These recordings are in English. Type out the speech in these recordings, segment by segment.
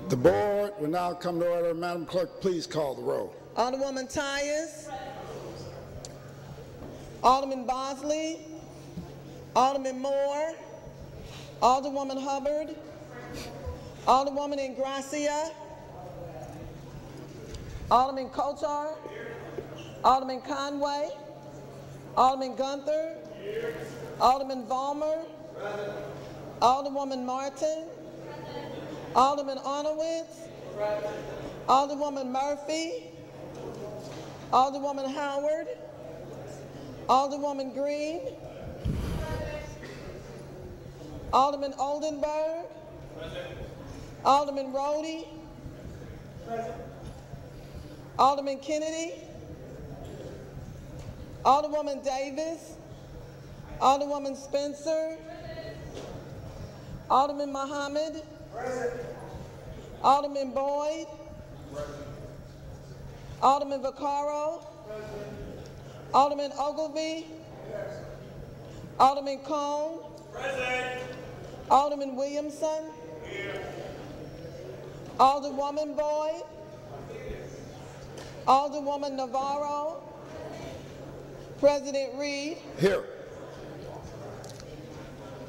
The board will now come to order. Madam Clerk, please call the roll. Alderwoman Tyus, Alderman Bosley, Alderman Moore, Alderwoman Hubbard, Alderwoman Ingrassia, Alderman Kotar, Alderman Conway, Alderman Gunther, Alderman Vollmer, Alderwoman Martin, Alderman Arnowitz, Alderwoman Murphy, Alderwoman Howard, Alderwoman Green, Alderman Oldenburg, Alderman Roddy, Alderman Kennedy, Alderwoman Davis, Alderwoman Spencer, Alderman Muhammad, Alderman Boyd, Alderman Vaccaro, Alderman Ogilvie, Alderman Cone, Alderman Williamson, Alderwoman Boyd, Alderwoman Navarro, President Reed. Here.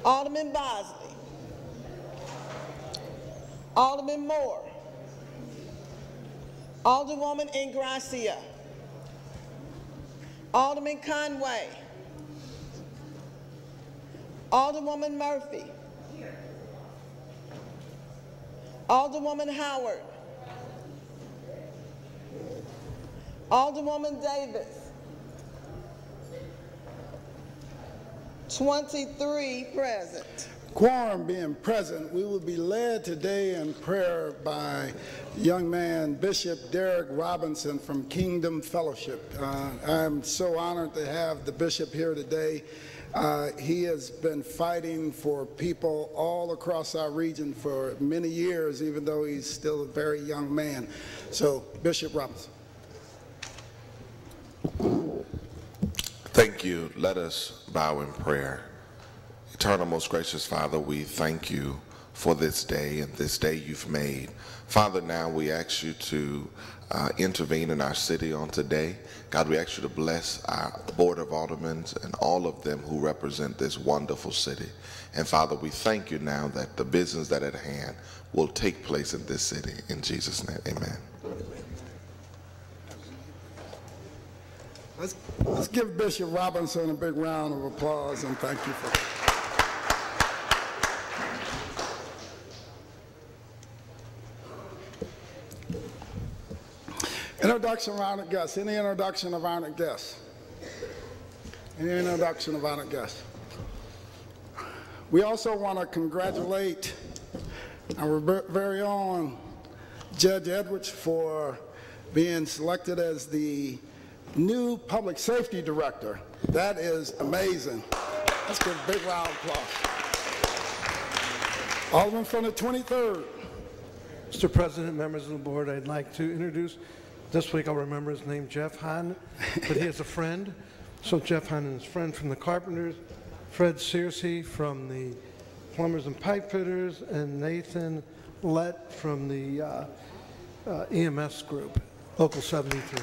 Alderman Bosley, Alderman Moore, Alderwoman Ingrassia, Alderman Conway, Alderwoman Murphy, Alderwoman Howard, Alderwoman Davis. 23 present. Quorum being present, we will be led today in prayer by young man Bishop Derek Robinson from Kingdom Fellowship. I'm so honored to have the bishop here today. He has been fighting for people all across our region for many years, even though he's still a very young man. So, Bishop Robinson. Thank you. Let us bow in prayer. Eternal, most gracious Father, we thank you for this day and this day you've made. Father, now we ask you to intervene in our city on today. God, we ask you to bless our Board of Aldermen and all of them who represent this wonderful city. And Father, we thank you now that the business that at hand will take place in this city. In Jesus' name, amen. Let's give Bishop Robinson a big round of applause and thank you for introduction of honored guests. Any introduction of honored guests? Any introduction of honored guests? We also want to congratulate our very own Judge Edwards for being selected as the new public safety director. That is amazing. Let's give a big round of applause. Alderman from the 23rd. Mr. President, members of the board, I'd like to introduce, this week I'll remember his name, Jeff Hahn, but he has a friend. So Jeff Hahn and his friend from the Carpenters, Fred Searcy from the Plumbers and Pipe Fitters, and Nathan Lett from the EMS group, Local 73.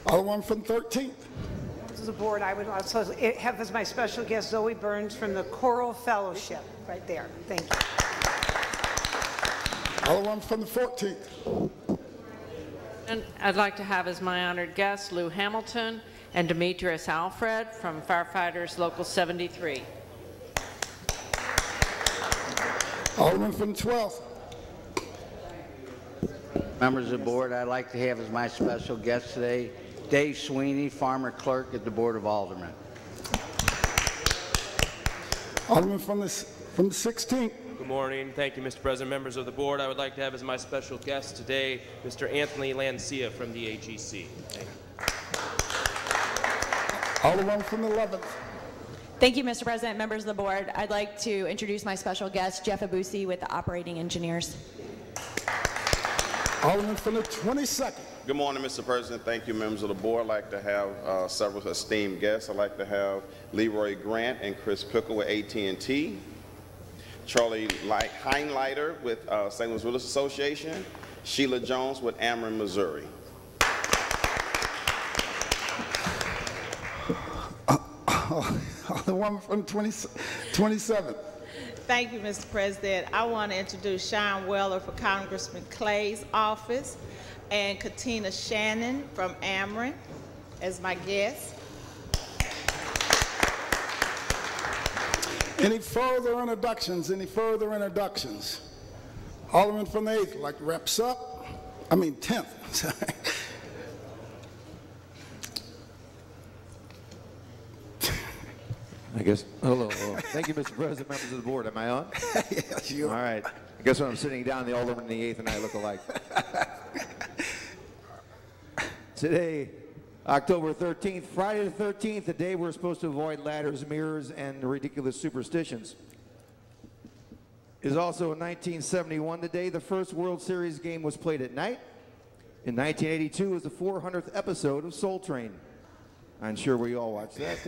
Alderman from 13th. Members of the board, I would also have as my special guest Zoe Burns from the Choral Fellowship, right there. Thank you. Alderman from the 14th. And I'd like to have as my honored guests Lou Hamilton and Demetrius Alfred from Firefighters Local 73. Alderman from the 12th. Members of the board, I'd like to have as my special guest today Dave Sweeney, Farmer Clerk at the Board of Aldermen. Alderman from the 16th. Good morning. Thank you, Mr. President. Members of the board, I would like to have as my special guest today Mr. Anthony Lancia from the AGC. Thank you. Alderman from the 11th. Thank you, Mr. President, members of the board. I'd like to introduce my special guest, Jeff Abusi, with the operating engineers. Alderman from the 22nd. Good morning, Mr. President. Thank you, members of the board. I'd like to have several esteemed guests. I'd like to have Leroy Grant and Chris Pickle with AT&T. Charlie Heinleiter with St. Louis Realtors Association, Sheila Jones with Ameren, Missouri. The woman from 27. Thank you, Mr. President. I want to introduce Sean Weller for Congressman Clay's office and Katina Shannon from Ameren as my guest. Any further introductions? Any further introductions? Alderman from the 8th, like wraps up. 10th. Sorry. I guess, hello. Thank you, Mr. President, members of the board. Am I on? Yes, you are. All right. I guess when I'm sitting down, the Alderman in the 8th and I look alike. Today, October 13th, Friday the 13th, the day we're supposed to avoid ladders, mirrors, and ridiculous superstitions, is also in 1971 the day the first World Series game was played at night. In 1982 was the 400th episode of Soul Train. I'm sure we all watched that.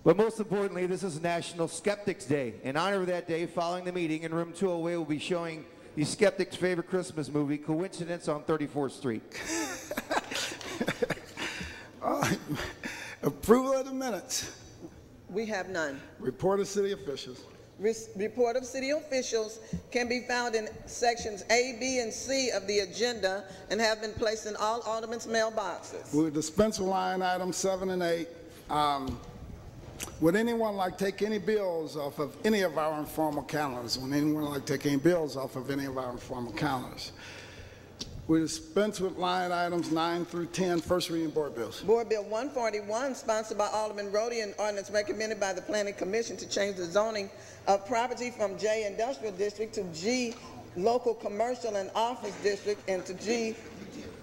But most importantly, this is National Skeptics Day. In honor of that day, following the meeting in room 208, we'll be showing the skeptic's favorite Christmas movie, Coincidence on 34th Street. Approval of the minutes. We have none. Report of city officials. Report of city officials can be found in sections A, B, and C of the agenda and have been placed in all aldermen's mailboxes. We'll dispense with line items 7 and 8. Would anyone like to take any bills off of any of our informal calendars? Would anyone like to take any bills off of any of our informal calendars? We dispense with line items 9 through 10, first reading board bills. Board Bill 141, sponsored by Alderman Roddy, and ordinance recommended by the Planning Commission to change the zoning of property from J Industrial District to G Local Commercial and Office District and to G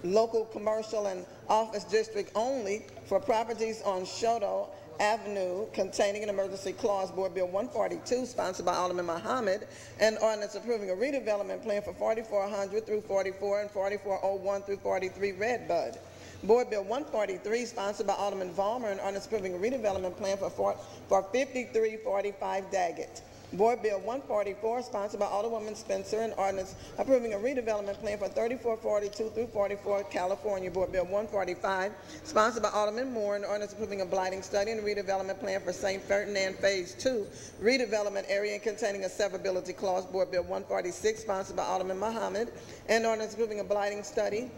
Local Commercial and Office District only for properties on Chouteau Avenue containing an emergency clause. Board Bill 142, sponsored by Alderman Muhammad, and ordinance approving a redevelopment plan for 4400 through 44 and 4401 through 43 Redbud. Board Bill 143, sponsored by Alderman Vollmer, and ordinance approving a redevelopment plan for 5345 Daggett. Board Bill 144, sponsored by Alderwoman Spencer, and ordinance approving a redevelopment plan for 3442 through 44 California. Board Bill 145, sponsored by Alderman Moore, and ordinance approving a blighting study and redevelopment plan for St. Ferdinand Phase 2 redevelopment area and containing a severability clause. Board Bill 146, sponsored by Alderman Muhammad, and ordinance approving a blighting study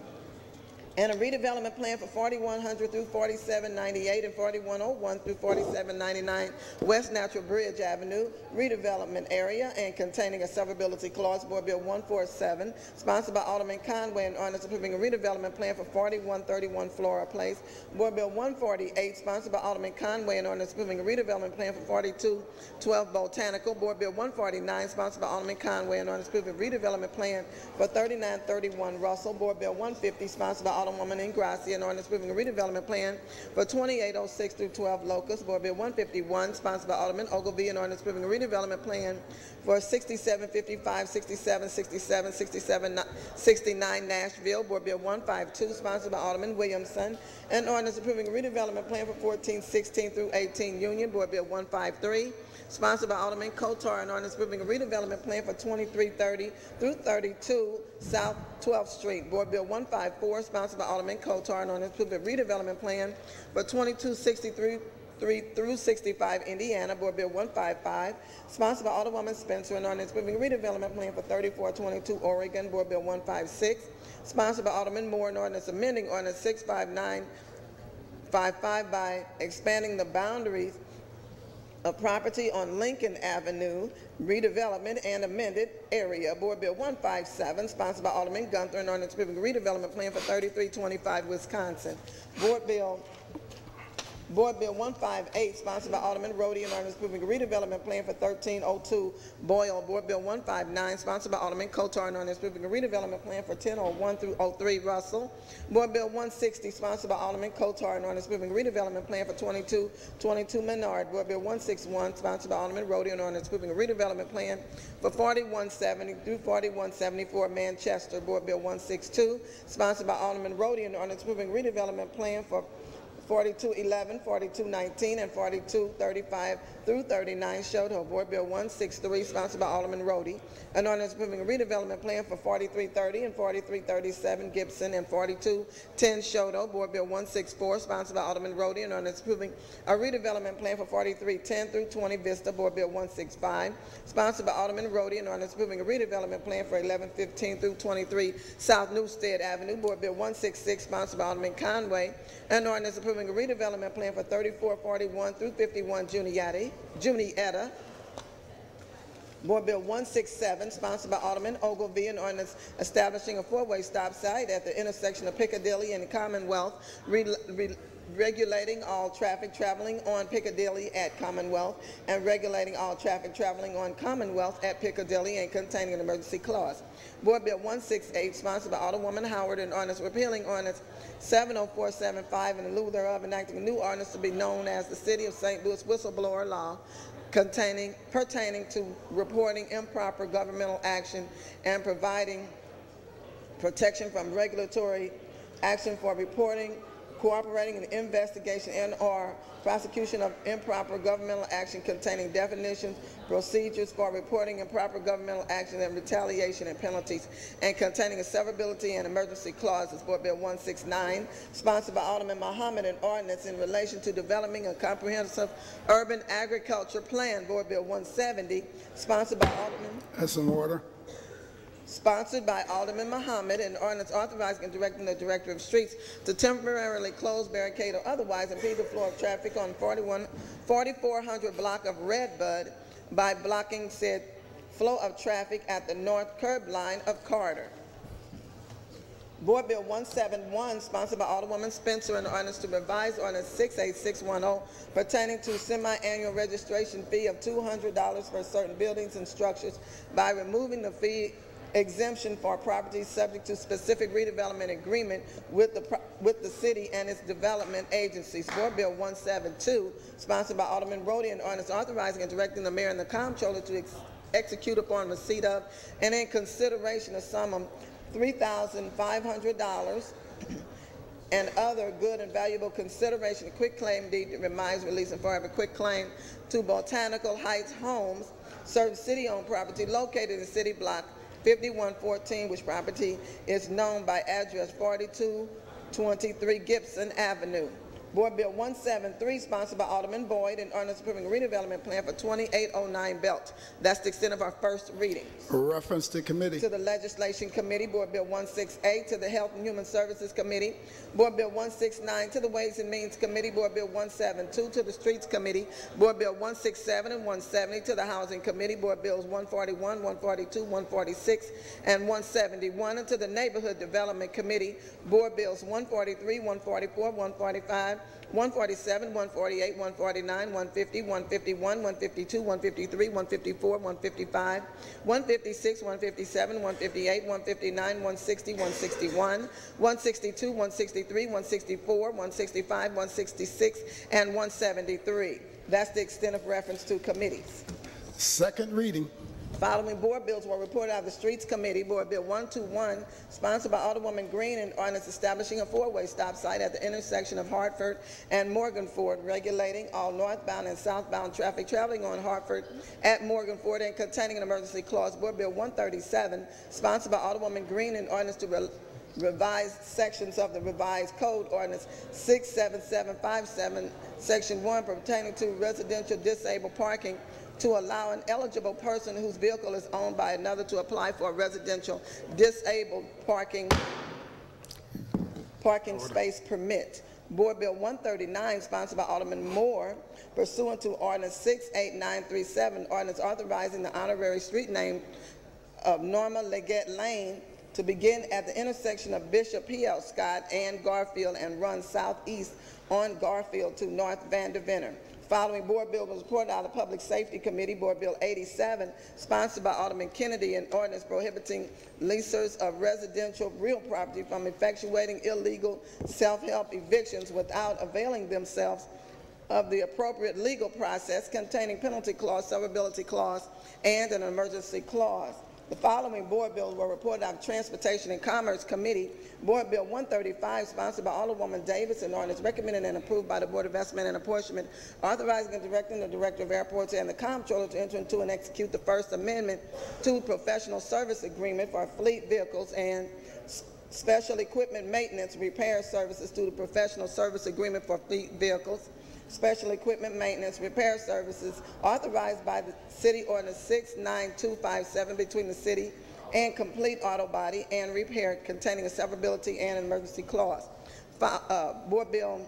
and a redevelopment plan for 4100 through 4798 and 4101 through 4799 West Natural Bridge Avenue redevelopment area and containing a severability clause. Board Bill 147, sponsored by Alderman Conway, and ordinance approving a redevelopment plan for 4131 Flora Place. Board Bill 148, sponsored by Alderman Conway, and ordinance approving a redevelopment plan for 4212 Botanical. Board Bill 149, sponsored by Alderman Conway, and ordinance approving a redevelopment plan for 3931 Russell. Board Bill 150, sponsored by Woman Ingrassia, and ordinance approving a redevelopment plan for 2806 through 12 Locust. Board Bill 151, sponsored by Alderman Ogilvie, and ordinance approving a redevelopment plan for 6755, 67, 67, 67, 69 Nashville. Board Bill 152, sponsored by Alderman Williamson, and ordinance approving a redevelopment plan for 1416 through 18 Union. Board Bill 153, sponsored by Alderman Kotar, and ordinance approving a redevelopment plan for 2330 through 32 South 12th Street. Board Bill 154, sponsored by Alderman Kotar, and ordinance approving a redevelopment plan for 2263 through 65 Indiana. Board Bill 155, sponsored by Alderwoman Spencer, and ordinance approving a redevelopment plan for 3422 Oregon. Board Bill 156, sponsored by Alderman Moore, and ordinance amending ordinance 65955 by expanding the boundaries of property on Lincoln Avenue, redevelopment and amended area. Board Bill 157, sponsored by Alderman Gunther, and ordinance approving a redevelopment plan for 3325 Wisconsin. Board Bill 158, sponsored by Alderman Roddy, and ordinance approving a redevelopment plan for 1302 Boyle. Board Bill 159, sponsored by Alderman Kotar, and ordinance approving a redevelopment plan for 1001 through 03 Russell. Board Bill 160, sponsored by Alderman Kotar, and ordinance approving a redevelopment plan for 2222 Menard. Board Bill 161, sponsored by Alderman Roddy, and ordinance approving a redevelopment plan for 4170 through 4174 Manchester. Board Bill 162, sponsored by Alderman Roddy, and ordinance approving a redevelopment plan for 4211, 4219, and 4235 through 39, Chouteau. Board Bill 163, sponsored by Alderman Roddy. An ordinance approving a redevelopment plan for 4330 and 4337 Gibson and 4210 Chouteau. Board Bill 164, sponsored by Alderman Roddy. An ordinance approving a redevelopment plan for 4310 through 20 Vista. Board Bill 165, sponsored by Alderman Roddy. An ordinance approving a redevelopment plan for 1115 through 23 South Newstead Avenue. Board Bill 166, sponsored by Alderman Conway. An ordinance approving a redevelopment plan for 3441 through 51 Junietta. Board Bill 167, sponsored by Alderman Ogilvie, an ordinance establishing a four-way stop sign at the intersection of Piccadilly and Commonwealth, regulating all traffic traveling on Piccadilly at Commonwealth, and regulating all traffic traveling on Commonwealth at Piccadilly, and containing an emergency clause. Board Bill 168, sponsored by Alderwoman Howard, an ordinance repealing ordinance 70475 and in lieu thereof enacting a new ordinance to be known as the City of St. Louis Whistleblower Law, pertaining to reporting improper governmental action and providing protection from regulatory action for reporting, cooperating in the investigation and/or prosecution of improper governmental action, containing definitions, procedures for reporting improper governmental action and retaliation and penalties, and containing a severability and emergency clauses. Board Bill 169, sponsored by Alderman Muhammad, an ordinance in relation to developing a comprehensive urban agriculture plan. Board Bill 170, sponsored by Alderman. That's in order. Sponsored by Alderman Muhammad, an ordinance authorizing and directing the Director of Streets to temporarily close, barricade, or otherwise impede the flow of traffic on 4400 block of Redbud by blocking said flow of traffic at the north curb line of Carter. Board Bill 171, sponsored by Alderwoman Spencer, an ordinance to revise ordinance 68610 pertaining to semi-annual registration fee of $200 for certain buildings and structures by removing the fee exemption for properties subject to specific redevelopment agreement with the city and its development agencies. Board Bill 172, sponsored by Alderman Roddy, an ordinance authorizing and directing the mayor and the comptroller to execute upon receipt of and in consideration a sum of $3,500 and other good and valuable consideration, a quick claim deed that reminds, release, and forever quick claim to Botanical Heights Homes, certain city-owned property located in City Block 5114, which property is known by address 4223 Gibson Avenue. Board Bill 173, sponsored by Alderman Boyd, an ordinance approving a redevelopment plan for 2809 Belt. That's the extent of our first reading. Reference to committee. To the Legislation Committee, Board Bill 168. To the Health and Human Services Committee, Board Bill 169. To the Ways and Means Committee, Board Bill 172. To the Streets Committee, Board Bill 167 and 170. To the Housing Committee, Board Bills 141, 142, 146, and 171. And to the Neighborhood Development Committee, Board Bills 143, 144, 145, 147, 148, 149, 150, 151, 152, 153, 154, 155, 156, 157, 158, 159, 160, 161, 162, 163, 164, 165, 166, and 173. That's the extent of reference to committees. Second reading. Following board bills were reported out of the Streets Committee. Board Bill 121, sponsored by Alderwoman Green, an ordinance establishing a four-way stop sign at the intersection of Hartford and Morganford, regulating all northbound and southbound traffic traveling on Hartford at Morganford and containing an emergency clause. Board Bill 137, sponsored by Alderwoman Green, an ordinance to revise sections of the revised code ordinance 67757, section 1, pertaining to residential disabled parking, to allow an eligible person whose vehicle is owned by another to apply for a residential disabled parking space permit. Board Bill 139, sponsored by Alderman Moore, pursuant to Ordinance 68937, ordinance authorizing the honorary street name of Norma Leggett Lane to begin at the intersection of Bishop P.L. Scott and Garfield and run southeast on Garfield to North Vanderventer. Following board bill was reported out of the Public Safety Committee, Board Bill 87, sponsored by Alderman Kennedy, an ordinance prohibiting leasers of residential real property from effectuating illegal self-help evictions without availing themselves of the appropriate legal process, containing penalty clause, severability clause, and an emergency clause. The following board bills were reported out of Transportation and Commerce Committee. Board Bill 135, sponsored by Alderwoman Davis, an ordinance recommended and approved by the Board of Investment and Apportionment, authorizing and directing the Director of Airports and the Comptroller to enter into and execute the First Amendment to Professional Service Agreement for fleet vehicles and special equipment maintenance repair services to the Professional Service Agreement for fleet vehicles, special equipment maintenance repair services authorized by the City Ordinance 69257 between the city and Complete Auto Body and Repair, containing a severability and emergency clause. Board Bill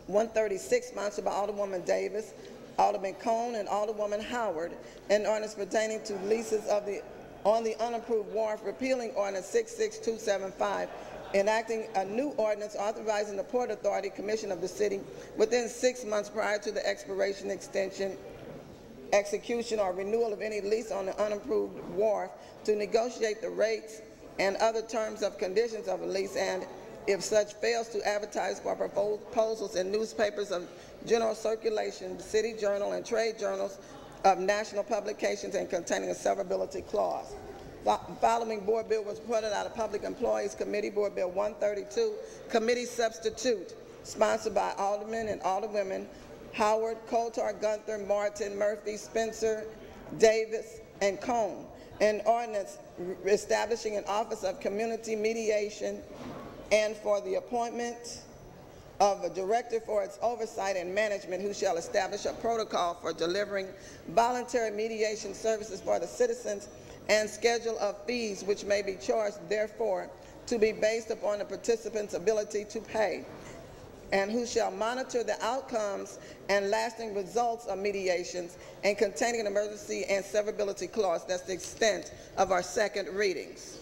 136, sponsored by Alderwoman Davis, Alderman Cone, and Alderwoman Howard, an ordinance pertaining to leases on the unapproved wharf, repealing Ordinance 66275, enacting a new ordinance authorizing the Port Authority Commission of the city within 6 months prior to the expiration, extension, execution, or renewal of any lease on the unapproved wharf to negotiate the rates and other terms of conditions of a lease, and if such fails, to advertise for proposals in newspapers of general circulation, city journal, and trade journals of national publications, and containing a severability clause. The following board bill was reported out of Public Employees Committee, Board Bill 132, Committee Substitute, sponsored by Aldermen and Alderwomen Howard, Coulter, Gunther, Martin, Murphy, Spencer, Davis, and Cone, an ordinance establishing an Office of Community Mediation and for the appointment of a director for its oversight and management, who shall establish a protocol for delivering voluntary mediation services for the citizens and schedule of fees which may be charged therefore to be based upon the participant's ability to pay, and who shall monitor the outcomes and lasting results of mediations, and containing an emergency and severability clause. That's the extent of our second readings.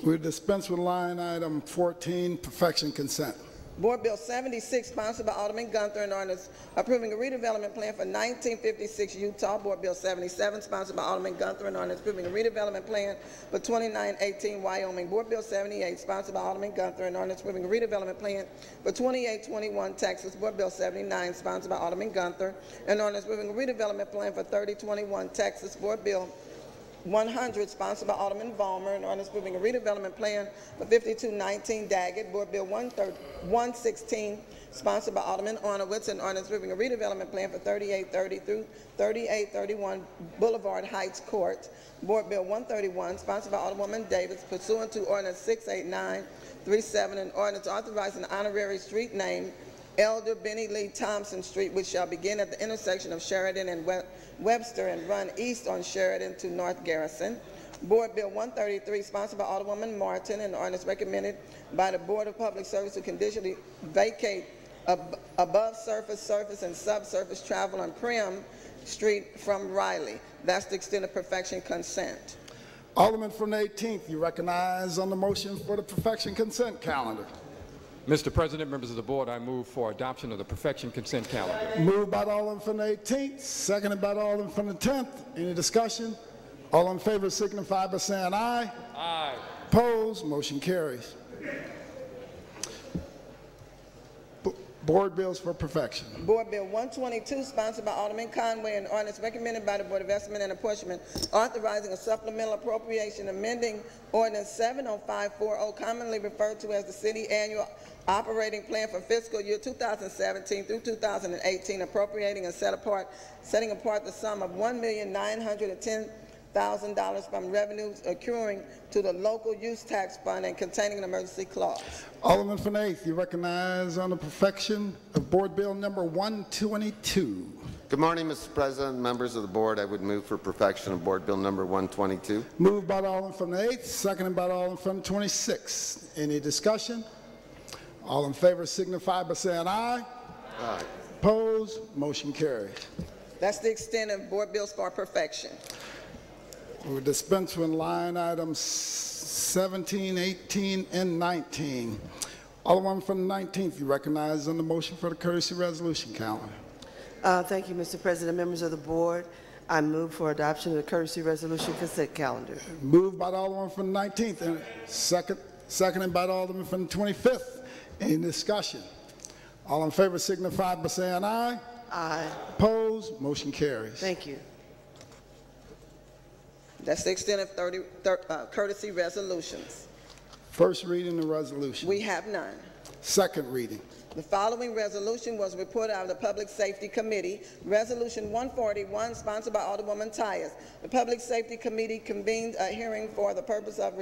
We dispense with line item 14, perfection consent. Board Bill 76, sponsored by Alderman Gunther, an ordinance approving a redevelopment plan for 1956 Utah. Board Bill 77, sponsored by Alderman Gunther, an ordinance approving a redevelopment plan for 2918 Wyoming. Board Bill 78, sponsored by Alderman Gunther, an ordinance approving a redevelopment plan for 2821 Texas. Board Bill 79, sponsored by Alderman Gunther, an ordinance approving a redevelopment plan for 3021 Texas. Board Bill 100, sponsored by Alderman Vollmer, an ordinance approving a redevelopment plan for 5219 Daggett. Board Bill 116, sponsored by Alderman Arnowitz, an ordinance approving a redevelopment plan for 3830 through 3831 Boulevard Heights Court. Board Bill 131, sponsored by Alderwoman Davis, pursuant to Ordinance 68937, an ordinance authorizing the honorary street name Elder Benny Lee Thompson Street, which shall begin at the intersection of Sheridan and Webster and run east on Sheridan to North Garrison. Board Bill 133, sponsored by Alderwoman Martin, and ordinance recommended by the Board of Public Service to conditionally vacate above surface, and subsurface travel on Primm Street from Riley. That's the extent of perfection consent. Alderman from the 18th, you recognize on the motion for the perfection consent calendar. Mr. President, members of the board, I move for adoption of the perfection consent calendar. Moved by the Alderman from the 18th, seconded by the Alderman from the 10th. Any discussion? All in favor signify by saying aye. Aye. Opposed? Motion carries. Board bills for perfection. Board Bill 122, sponsored by Alderman Conway, and ordinance recommended by the Board of Investment and Apportionment, authorizing a supplemental appropriation, amending Ordinance 70540, commonly referred to as the City Annual Operating Plan for fiscal year 2017 through 2018, appropriating and setting apart the sum of $1,910,000 from revenues accruing to the local use tax fund and containing an emergency clause. Alderman from the 8th, you recognize on the perfection of Board Bill number 122. Good morning, Mr. President, members of the board. I would move for perfection of Board Bill number 122. Moved by the Alderman from the 8th, seconded by the Alderman from the 26th. Any discussion? All in favor signify by saying aye. Aye. Opposed? Motion carries. That's the extent of board bills for perfection. We'll dispense with line items 17, 18, and 19. Alderman from the 19th, you recognize on the motion for the courtesy resolution calendar. Thank you, Mr. President, members of the board. I move for adoption of the courtesy resolution consent calendar. Moved by the Alderman from the 19th and seconded by the Alderman from the 25th. Any discussion? All in favor signify by saying aye. Aye. Opposed? Motion carries. Thank you. That's the extent of courtesy resolutions. First reading of resolution. We have none. Second reading. The following resolution was reported out of the Public Safety Committee. Resolution 141, sponsored by Alderwoman Tyus. The Public Safety Committee convened a hearing for the purpose of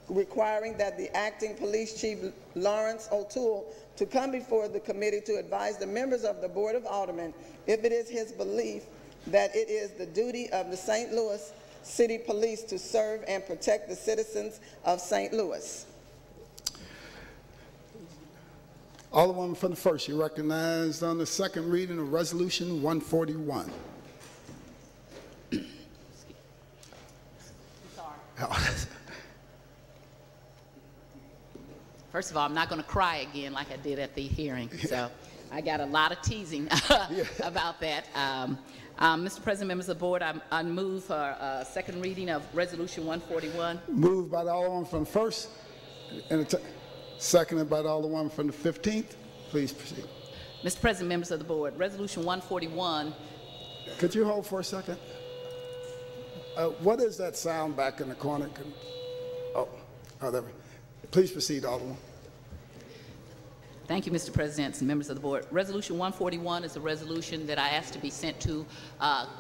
requiring that the acting police chief, Lawrence O'Toole, to come before the committee to advise the members of the Board of Aldermen if it is his belief that it is the duty of the St. Louis City Police to serve and protect the citizens of St. Louis. Alderwoman from the first, you recognized on the second reading of Resolution 141. First of all, I'm not going to cry again like I did at the hearing, so I got a lot of teasing about that. Mr. President, members of the board, I move for second reading of Resolution 141. Moved by the Alderwoman from the first, and seconded by the Alderwoman from the 15th. Please proceed. Mr. President, members of the board, Resolution 141. Could you hold for a second? What is that sound back in the corner? Oh, there. Please proceed, Alderman. Thank you, Mr. President and members of the board. Resolution 141 is a resolution that I asked to be sent to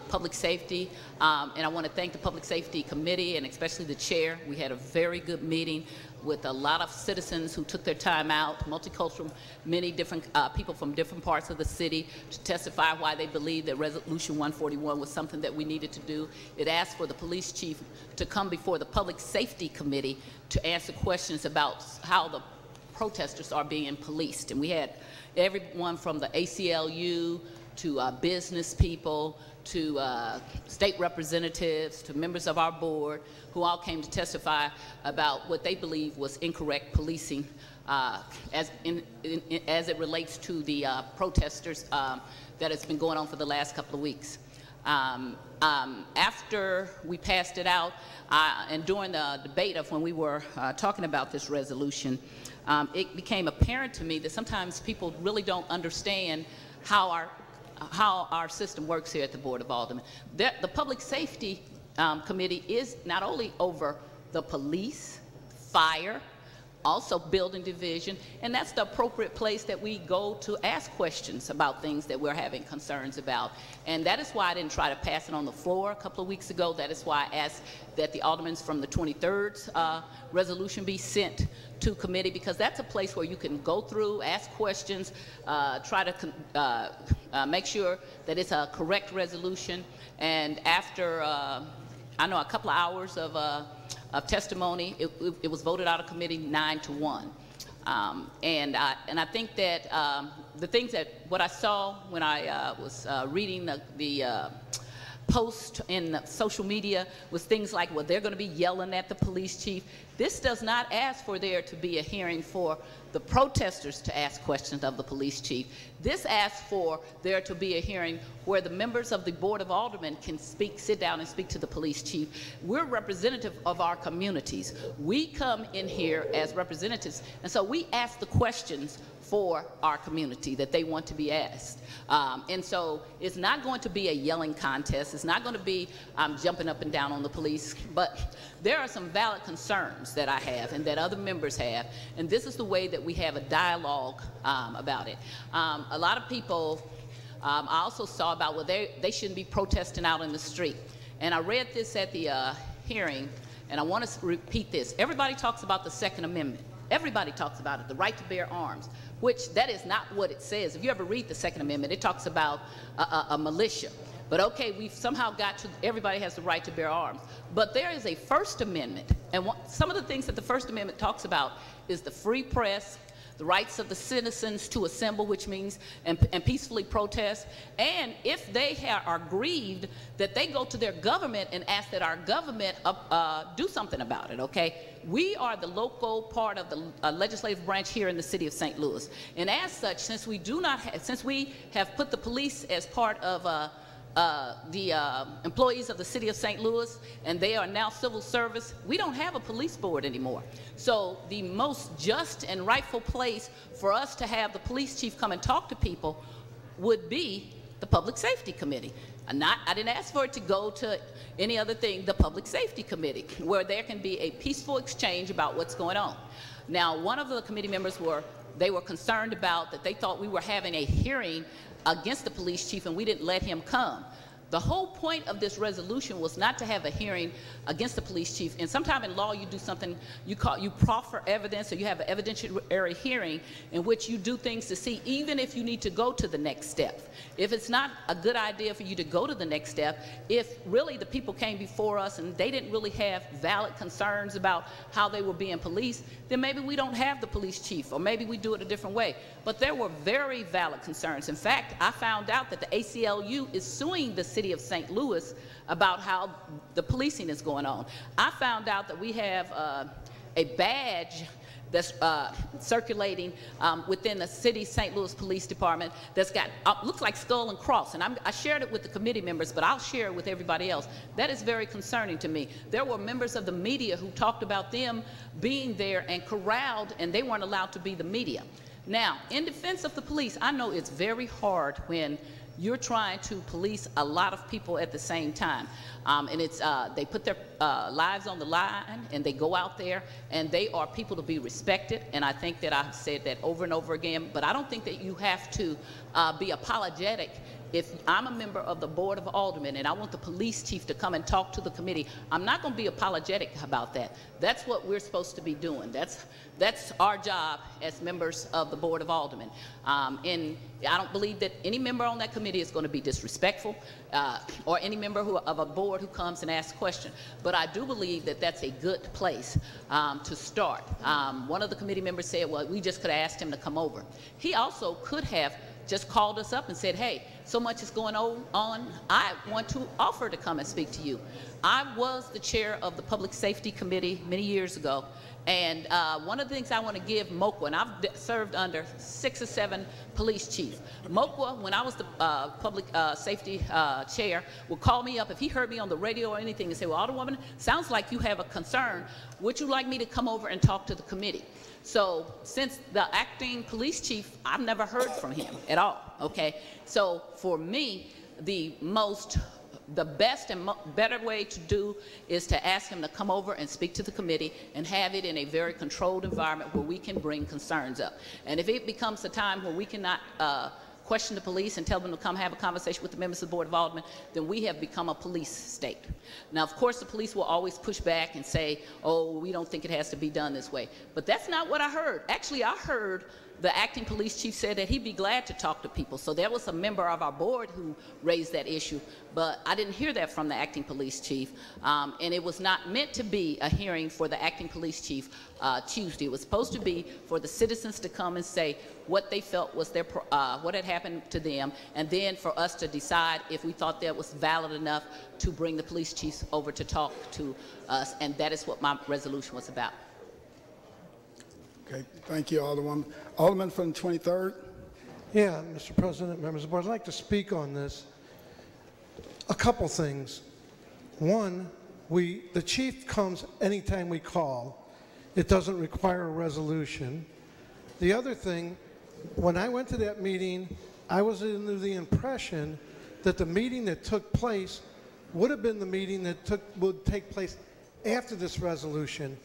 Public Safety, and I want to thank the Public Safety Committee and especially the chair. We had a very good meeting with a lot of citizens who took their time out, multicultural, many different people from different parts of the city to testify why they believe that Resolution 141 was something that we needed to do. It asked for the police chief to come before the Public Safety Committee to answer questions about how the protesters are being policed. And we had everyone from the ACLU to business people to state representatives to members of our board who all came to testify about what they believe was incorrect policing as it relates to the protesters that has been going on for the last couple of weeks. After we passed it out and during the debate of when we were talking about this resolution, it became apparent to me that sometimes people really don't understand how our system works here at the Board of Aldermen. The Public Safety Committee is not only over the police, fire, also building division, and that's the appropriate place that we go to ask questions about things that we're having concerns about. And that is why I didn't try to pass it on the floor a couple of weeks ago. That is why I asked that the aldermen from the 23rd resolution be sent to committee, because that's a place where you can go through, ask questions, try to make sure that it's a correct resolution. And after, I know, a couple of hours of testimony, it was voted out of committee 9-1. And I think that the things what I saw when I was reading the post in social media was things like, well, they're going to be yelling at the police chief. This does not ask for there to be a hearing for the protesters to ask questions of the police chief. This asks for there to be a hearing where the members of the Board of Aldermen can sit down and speak to the police chief. We're representative of our communities. We come in here as representatives, and so we ask the questions for our community that they want to be asked. And so it's not going to be a yelling contest. It's not going to be jumping up and down on the police, but there are some valid concerns that I have and that other members have, and this is the way that we have a dialogue about it. A lot of people, I also saw about, well, they shouldn't be protesting out in the street. And I read this at the hearing, and I want to repeat this. Everybody talks about the Second Amendment. Everybody talks about it, the right to bear arms, which that is not what it says. If you ever read the Second Amendment, it talks about a militia. But okay, we've somehow got to, everybody has the right to bear arms. But there is a First Amendment, and some of the things that the First Amendment talks about is the free press, the rights of the citizens to assemble, which means and peacefully protest, and if they are grieved, that they go to their government and ask that our government do something about it, okay? We are the local part of the legislative branch here in the city of St. Louis, and as such, since we have put the police as part of the employees of the city of St. Louis, and they are now civil service, we don't have a police board anymore. So the most just and rightful place for us to have the police chief come and talk to people would be the Public Safety Committee. I didn't ask for it to go to any other thing, the Public Safety Committee, where there can be a peaceful exchange about what's going on. Now, one of the committee members were concerned about that they thought we were having a hearing against the police chief and we didn't let him come. The whole point of this resolution was not to have a hearing against the police chief. And sometime in law, you do something, you proffer evidence, or you have an evidentiary hearing in which you do things to see, even if you need to go to the next step. If it's not a good idea for you to go to the next step, if really the people came before us and they didn't really have valid concerns about how they were being policed, then maybe we don't have the police chief, or maybe we do it a different way. But there were very valid concerns. In fact, I found out that the ACLU is suing the city of St. Louis about how the policing is going on. I found out that we have a badge that's circulating within the city St. Louis Police Department that's got, looks like skull and cross. And I shared it with the committee members, but I'll share it with everybody else. That is very concerning to me. There were members of the media who talked about them being there and corralled, and they weren't allowed to be the media. Now, in defense of the police, I know it's very hard when you're trying to police a lot of people at the same time. And it's, they put their lives on the line, and they go out there, and they are people to be respected. And I think that I've said that over and over again, but I don't think that you have to be apologetic. If I'm a member of the Board of Aldermen and I want the police chief to come and talk to the committee, I'm not going to be apologetic about that. That's what we're supposed to be doing. That's our job as members of the Board of Aldermen. And I don't believe that any member on that committee is going to be disrespectful, or any member of a board who comes and asks questions. But I do believe that that's a good place to start. One of the committee members said, well, we just could have asked him to come over. He also could have just called us up and said, hey, so much is going on, I want to offer to come and speak to you. I was the chair of the Public Safety Committee many years ago, and one of the things I want to give Mokwa, and I've served under 6 or 7 police chiefs. Mokwa, when I was the public safety chair, would call me up if he heard me on the radio or anything and say, well, Alderwoman, sounds like you have a concern. Would you like me to come over and talk to the committee? So since the acting police chief, I've never heard from him at all, okay? So for me, the best and better way to do is to ask him to come over and speak to the committee and have it in a very controlled environment where we can bring concerns up. And if it becomes a time where we cannot question the police and tell them to come have a conversation with the members of the Board of Aldermen, then we have become a police state. Now, of course, the police will always push back and say, oh, we don't think it has to be done this way. But that's not what I heard. Actually, I heard the acting police chief said that he'd be glad to talk to people. So there was a member of our board who raised that issue, but I didn't hear that from the acting police chief. And it was not meant to be a hearing for the acting police chief Tuesday. It was supposed to be for the citizens to come and say what they felt was their, what had happened to them, and then for us to decide if we thought that was valid enough to bring the police chiefs over to talk to us, and that is what my resolution was about. Okay, thank you, Alderman. Alderman from the 23rd. Yeah, Mr. President, members of the board, I'd like to speak on this. A couple things. One, the chief comes anytime we call. It doesn't require a resolution. The other thing, when I went to that meeting, I was under the impression that the meeting that took place would have been the meeting that would take place after this resolution.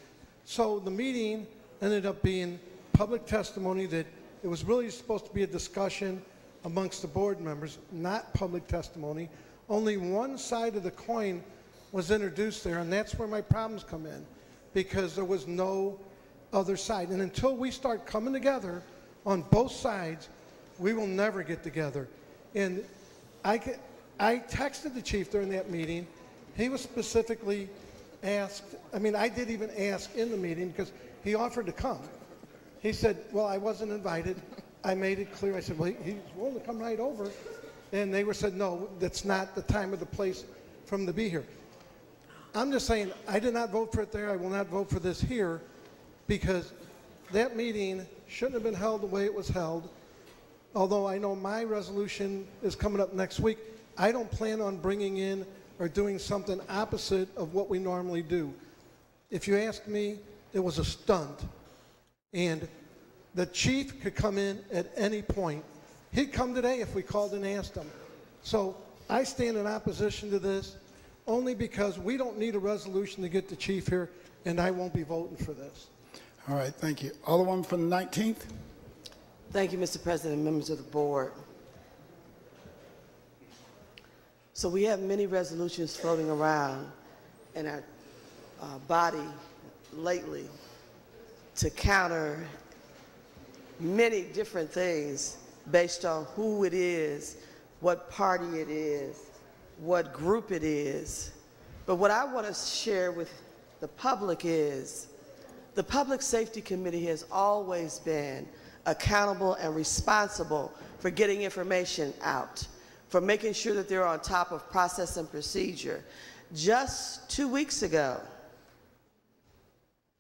So the meeting ended up being public testimony that it was really supposed to be a discussion amongst the board members, not public testimony. Only one side of the coin was introduced there, and that's where my problems come in, because there was no other side. And until we start coming together on both sides, we will never get together. And I texted the chief during that meeting. He was specifically asked, I mean, I did even ask in the meeting because he offered to come. He said, well, I wasn't invited. I made it clear. I said, well, he's willing to come right over. And they said, no, that's not the time or the place for him to be here. I'm just saying, I did not vote for it there. I will not vote for this here, because that meeting shouldn't have been held the way it was held. Although I know my resolution is coming up next week, I don't plan on bringing in or doing something opposite of what we normally do. If you ask me, it was a stunt. And the chief could come in at any point. He'd come today if we called and asked him. So I stand in opposition to this only because we don't need a resolution to get the chief here, and I won't be voting for this. All right, thank you. Alderman from the 19th. Thank you, Mr. President, members of the board. So we have many resolutions floating around in our body lately to counter many different things based on who it is, what party it is, what group it is. But what I want to share with the public is the Public Safety Committee has always been accountable and responsible for getting information out, for making sure that they're on top of process and procedure. Just 2 weeks ago,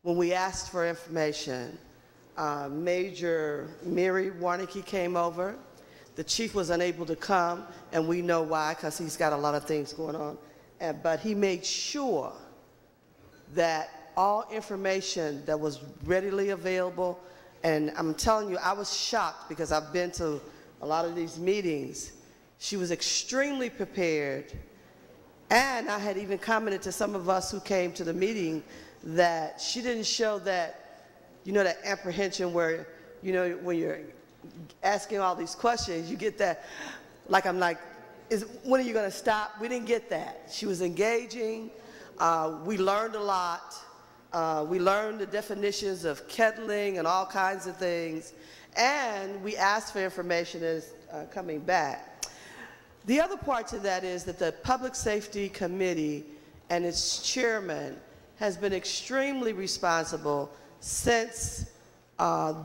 when we asked for information, Major Mary Warnicki came over. The chief was unable to come, and we know why, because he's got a lot of things going on. But he made sure that all information that was readily available, and I'm telling you, I was shocked because I've been to a lot of these meetings. She was extremely prepared, and I had even commented to some of us who came to the meeting that she didn't show that, you know, that apprehension where, you know, when you're asking all these questions, you get that, like I'm like, when are you going to stop? We didn't get that. She was engaging. We learned a lot. We learned the definitions of kettling and all kinds of things. And we asked for information as coming back. The other part to that is that the Public Safety Committee and its chairman has been extremely responsible since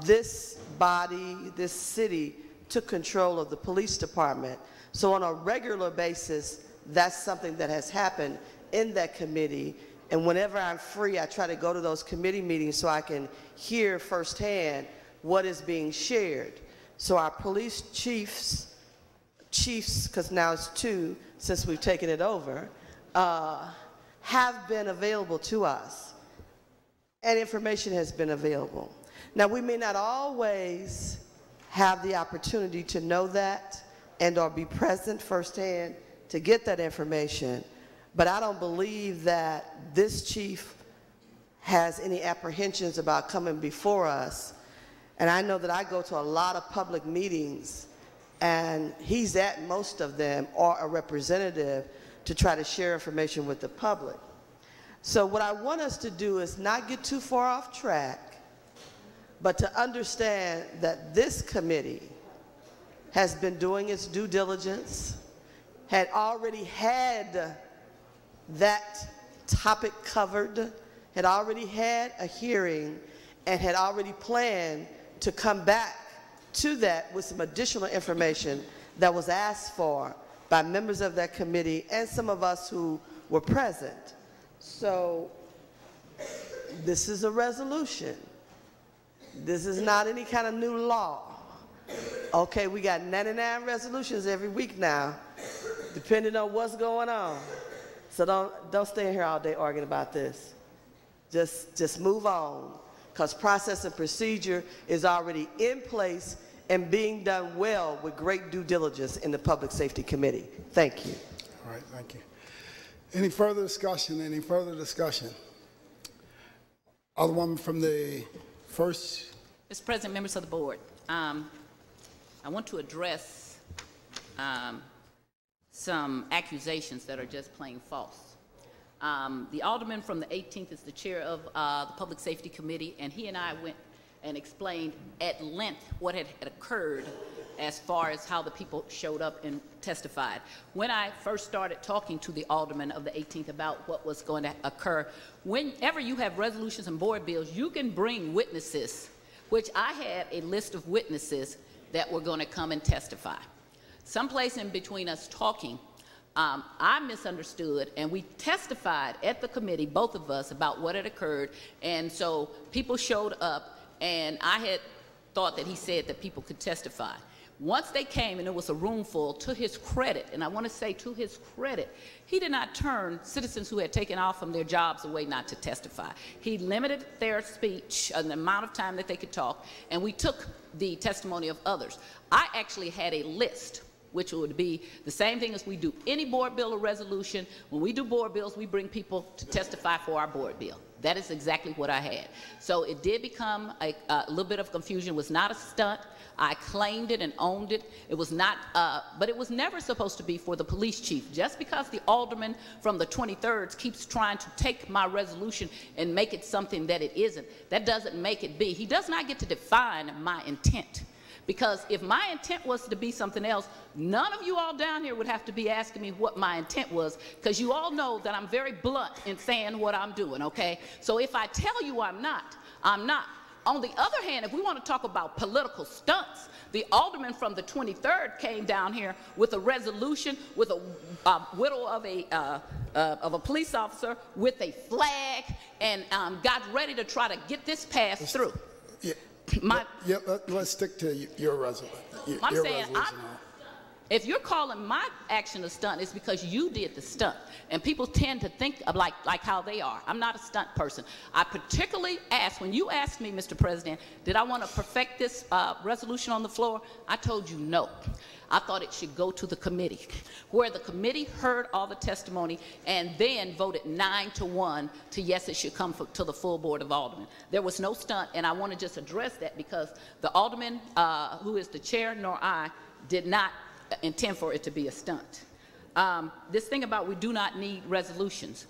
this body, this city, took control of the police department. So on a regular basis, that's something that has happened in that committee. And whenever I'm free, I try to go to those committee meetings so I can hear firsthand what is being shared. So our police chiefs, because now it's 2 since we've taken it over, have been available to us. And information has been available. Now, we may not always have the opportunity to know that and or be present firsthand to get that information, but I don't believe that this chief has any apprehensions about coming before us. And I know that I go to a lot of public meetings, and he's at most of them or a representative to try to share information with the public. So what I want us to do is not get too far off track, but to understand that this committee has been doing its due diligence, had already had that topic covered, had already had a hearing, and had already planned to come back to that with some additional information that was asked for by members of that committee and some of us who were present. So this is a resolution. This is not any kind of new law. Okay, we got 99 resolutions every week now, depending on what's going on. So don't stay in here all day arguing about this. Just move on, because process and procedure is already in place and being done well with great due diligence in the Public Safety Committee. Thank you. All right, thank you. Any further discussion? Any further discussion? Alderwoman from the 1st. Mr. President, members of the board, I want to address some accusations that are just plain false. The alderman from the 18th is the chair of the Public Safety Committee, and he and I went and explained at length what had occurred as far as how the people showed up and testified. When I first started talking to the alderman of the 18th about what was going to occur, whenever you have resolutions and board bills, you can bring witnesses, which I had a list of witnesses that were going to come and testify. Someplace in between us talking, I misunderstood, and we testified at the committee, both of us, about what had occurred, and so people showed up, and I had thought that he said that people could testify. Once they came, and it was a room full, to his credit, and I want to say to his credit, he did not turn citizens who had taken off from their jobs away not to testify. He limited their speech, the amount of time that they could talk, and we took the testimony of others. I actually had a list which would be the same thing as we do any board bill or resolution. When we do board bills, we bring people to testify for our board bill. That is exactly what I had. So it did become a little bit of confusion. It was not a stunt. I claimed it and owned it. It was not, but it was never supposed to be for the police chief. Just because the alderman from the 23rd keeps trying to take my resolution and make it something that it isn't, that doesn't make it be. He does not get to define my intent. Because if my intent was to be something else, none of you all down here would have to be asking me what my intent was, because you all know that I'm very blunt in saying what I'm doing, okay? So if I tell you I'm not, I'm not. On the other hand, if we want to talk about political stunts, the alderman from the 23rd came down here with a resolution with a widow of a police officer with a flag and got ready to try to get this passed through. Let's stick to your resolution. I'm saying, if you're calling my action a stunt, it's because you did the stunt. And people tend to think of like how they are. I'm not a stunt person. I particularly asked, when you asked me, Mr. President, did I want to perfect this resolution on the floor? I told you no. I thought it should go to the committee, where the committee heard all the testimony and then voted 9-1 to yes, it should come to the full board of aldermen. There was no stunt, and I want to just address that because the alderman who is the chair nor I did not intend for it to be a stunt. This thing about we do not need resolutions.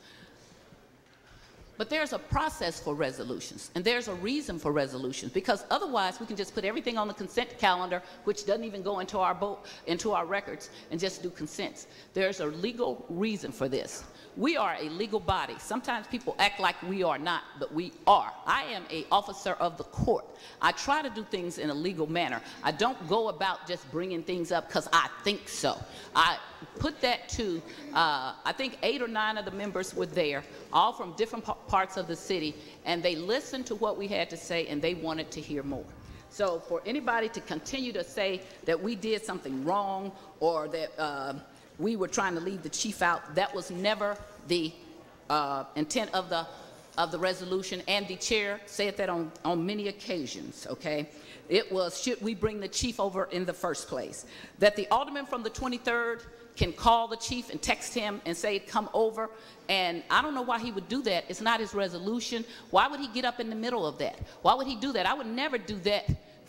But there's a process for resolutions, and there's a reason for resolutions, because otherwise we can just put everything on the consent calendar, which doesn't even go into our records, and just do consents. There's a legal reason for this. We are a legal body. Sometimes people act like we are not, but we are. I am an officer of the court. I try to do things in a legal manner. I don't go about just bringing things up because I think so. I put that to, I think 8 or 9 of the members were there, all from different parts of the city, and they listened to what we had to say, and they wanted to hear more. So for anybody to continue to say that we did something wrong or that we were trying to leave the chief out, that was never the intent of the resolution, and the chair said that on many occasions, okay? It was, should we bring the chief over in the first place? That the alderman from the 23rd can call the chief and text him and say, come over, and I don't know why he would do that. It's not his resolution. Why would he get up in the middle of that? Why would he do that? I would never do that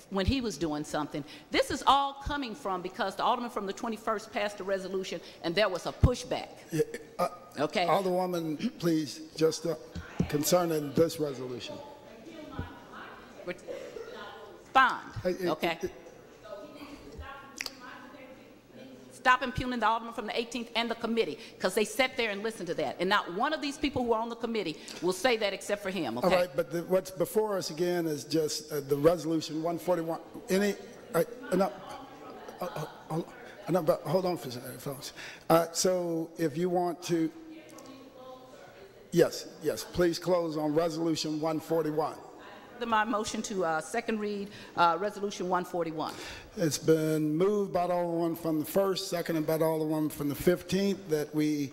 when he was doing something. This is all coming from because the alderman from the 21st passed a resolution and there was a pushback. Yeah, okay. Alderwoman, please, just concerning this resolution. Respond, okay. Stop impugning the alderman from the 18th and the committee, because they sat there and listened to that. And not one of these people who are on the committee will say that except for him, okay? All right, but what's before us again is just the resolution 141. But hold on for a second, folks. So if you want to, yes, please close on resolution 141. My motion to second read resolution 141. It's been moved by the Alderman from the 1st, seconded by the Alderman from the 15th, that we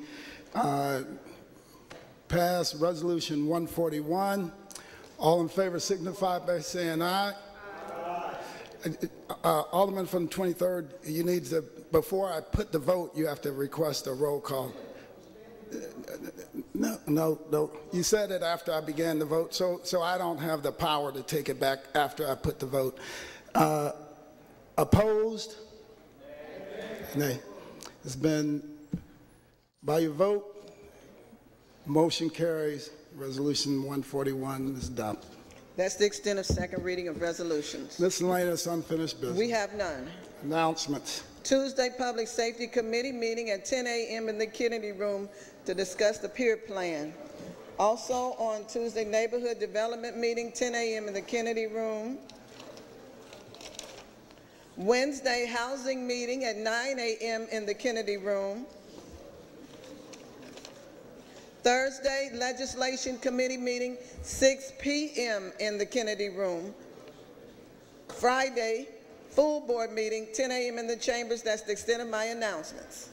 pass resolution 141. All in favor signify by saying aye. Alderman from the 23rd, you need to, before I put the vote, you have to request a roll call. No. You said it after I began the vote, so I don't have the power to take it back after I put the vote. Opposed? Nay. It's been, by your vote, motion carries. Resolution 141 is adopted. That's the extent of second reading of resolutions. Miscellaneous unfinished business. We have none. Announcements. Tuesday, Public Safety Committee meeting at 10 a.m. in the Kennedy Room to discuss the peer plan. Also on Tuesday, Neighborhood Development meeting, 10 a.m. in the Kennedy Room. Wednesday, Housing meeting at 9 a.m. in the Kennedy Room. Thursday, Legislation Committee meeting, 6 p.m. in the Kennedy Room. Friday, full board meeting, 10 a.m. in the chambers. That's the extent of my announcements.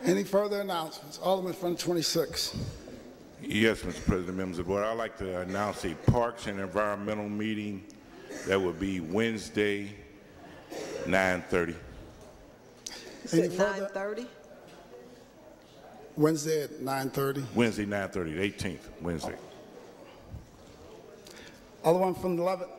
Any further announcements? Alderman from 26. Yes, Mr. President, members of the board. I'd like to announce a Parks and Environmental meeting that will be Wednesday, 9:30. Any Said further? 9:30? Wednesday at 9:30. Wednesday, 9:30, the 18th, Wednesday. Other one from the 11th.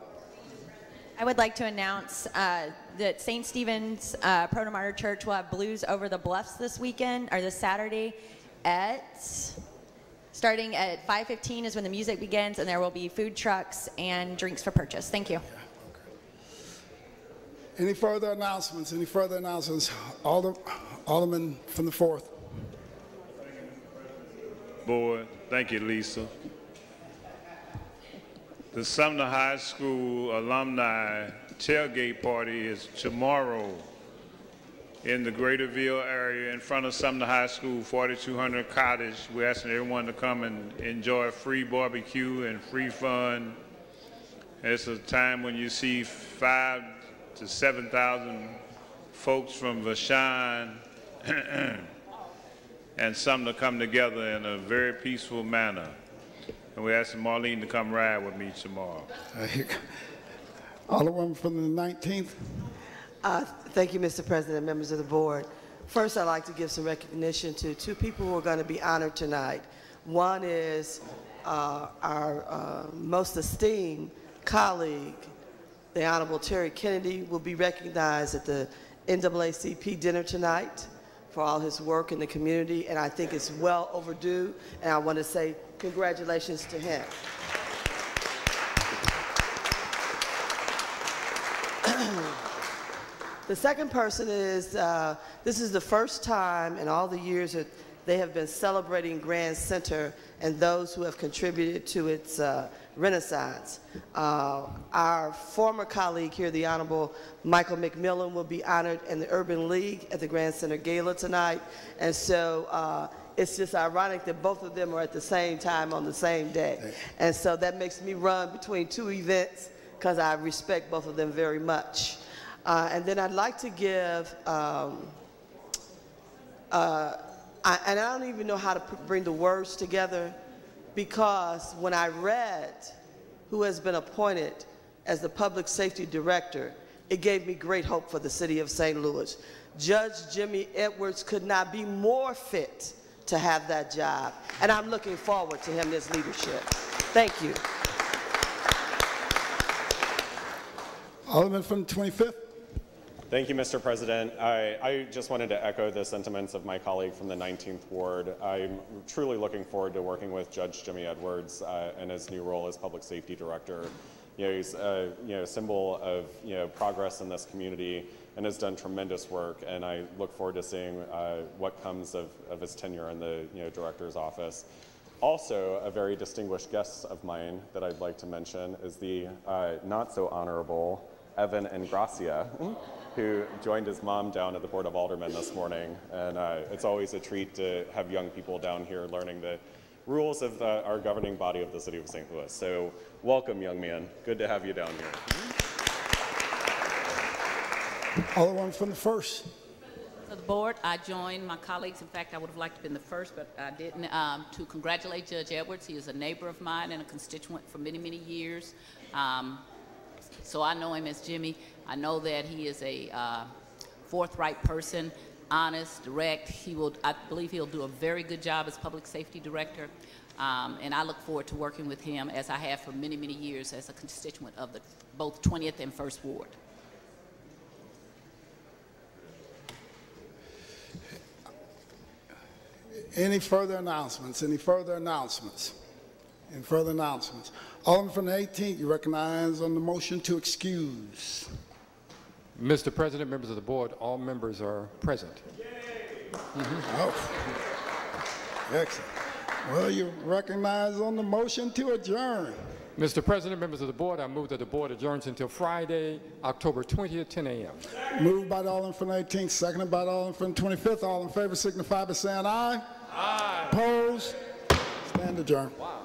I would like to announce that St. Stephen's Proto-Martyr Church will have Blues Over the Bluffs this weekend, or this Saturday, starting at 5:15 is when the music begins, and there will be food trucks and drinks for purchase. Thank you. Any further announcements? Any further announcements? Alderman from the 4th. Board, thank you, Lisa. The Sumner High School alumni tailgate party is tomorrow in the Greaterville area in front of Sumner High School, 4200 Cottage. We're asking everyone to come and enjoy free barbecue and free fun. It's a time when you see 5,000 to 7,000 folks from Vashon and Sumner come together in a very peaceful manner. And we're asking Marlene to come ride with me tomorrow. Alderman from the 19th. Thank you, Mr. President, members of the board. First, I'd like to give some recognition to two people who are going to be honored tonight. One is our most esteemed colleague, the Honorable Terry Kennedy, will be recognized at the NAACP dinner tonight for all his work in the community, and I think it's well overdue, and I want to say congratulations to him. The second person is, this is the first time in all the years that they have been celebrating Grand Center and those who have contributed to its renaissance. Our former colleague here, the Honorable Michael McMillan, will be honored in the Urban League at the Grand Center Gala tonight. And so it's just ironic that both of them are at the same time on the same day. And so that makes me run between two events because I respect both of them very much. And then I'd like to give, and I don't even know how to bring the words together, because when I read who has been appointed as the Public Safety Director, it gave me great hope for the city of St. Louis. Judge Jimmy Edwards could not be more fit to have that job, and I'm looking forward to his leadership. Thank you. Alderman from the 25th. Thank you, Mr. President. I just wanted to echo the sentiments of my colleague from the 19th Ward. I'm truly looking forward to working with Judge Jimmy Edwards in his new role as Public Safety Director. He's a symbol of progress in this community and has done tremendous work, and I look forward to seeing what comes of his tenure in the Director's office. Also, a very distinguished guest of mine that I'd like to mention is the not so honorable Evan Ingrassia, who joined his mom down at the Board of Aldermen this morning. And it's always a treat to have young people down here learning the rules of our governing body of the city of St. Louis. So welcome, young man. Good to have you down here. Alderman from the 1st. So the board, I joined my colleagues. In fact, I would have liked to have been the first, but I didn't, to congratulate Judge Edwards. He is a neighbor of mine and a constituent for many, many years. So I know him as Jimmy. I know that he is a forthright person, honest, direct. I believe he'll do a very good job as Public Safety Director. And I look forward to working with him, as I have for many, many years, as a constituent of both 20th and 1st Ward. Any further announcements? Any further announcements? Any further announcements? Alderman from the 18th, you recognize on the motion to excuse. Mr. President, members of the board, all members are present. Oh, excellent. Well, you recognize on the motion to adjourn. Mr. President, members of the board, I move that the board adjourns until Friday, October 20th, 10 a.m. Moved by the Alderman from the 18th, seconded by the Alderman from the 25th. All in favor signify by saying aye. Aye. Opposed? Stand adjourned. Wow.